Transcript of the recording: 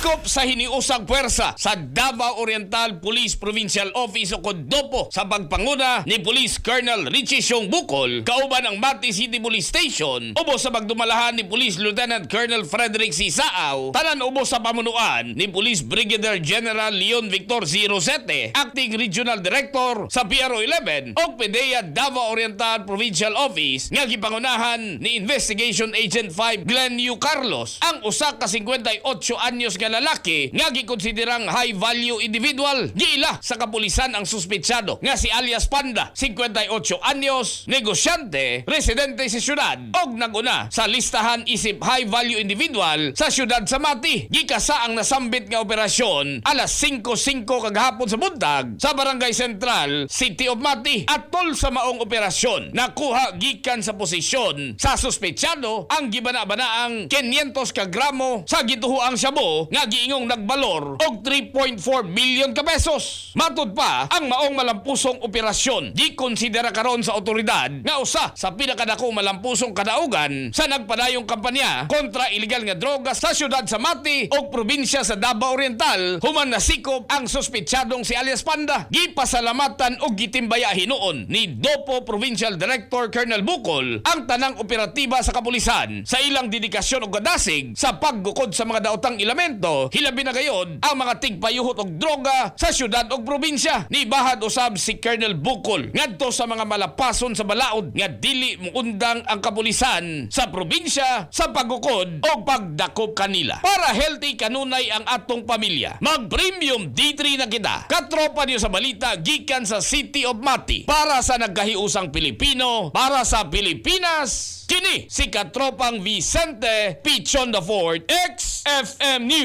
Sikop sa hiniusang puwersa sa Davao Oriental Police Provincial Office o DOPO sa pagpanguna ni Police Colonel Richie Siong Bukol, kauban ang Mati City Police Station, ubos sa pagdumalahan ni Police Lieutenant Colonel Frederick C. Saaw, tanan ubos sa pamunuan ni Police Brigadier General Leon Victor C. Rosete, Acting Regional Director sa PRO 11 o PDEA Davao Oriental Provincial Office, nga gipangunahan ni Investigation Agent 5 Glenn U. Carlos, ang usa ka 58 anyos nga lalaki nga gikonsiderang high value individual. Giila sa kapulisan ang suspetsado nga si alias Panda, 58 anyos, negosyante, residente sa syudad og naguna sa listahan isip high value individual sa syudad sa Mati. Gikasa ang nasambit nga operasyon alas 5:05 kagahapon sa buntag sa Barangay Central, City of Mati. Atol sa maong operasyon, nakuha gikan sa posisyon sa suspetsado ang gibana-banaang 500 ka gramo sa gituhuang shabu nga giingong nagbalor og 3.4 billion ka pesos. Matud pa ang maong malampusong operasyon, gikonsidera karon sa otoridad nga usa sa pinakadako malampusong kadaugan sa nagpadayong kampanya kontra illegal nga droga sa syudad sa Mati o probinsya sa Davao Oriental. Human nasikop ang suspetsadong si alias Panda. Gipasalamatan og gitimbaya hinuon ni DOPO Provincial Director Colonel Bukol ang tanang operatiba sa kapulisan sa ilang dedikasyon og kadasig sa paggukod sa mga daotang elemento, hilabi na gayod ang mga tigpayuhot og droga sa syudad og probinsya. Nibahad usab si Colonel Bukol ngadto sa mga malapason sa balaod nga dili muundang ang kapulisan sa probinsya sa paggukod o pagdakop kanila. Para healthy kanunay ang atong pamilya, mag-premium D3 na kita. Katropa niyo sa balita gikan sa City of Mati. Para sa nagkahiusang Pilipino, para sa Pilipinas, kini si katropang Vicente Pichon IV, XFM News.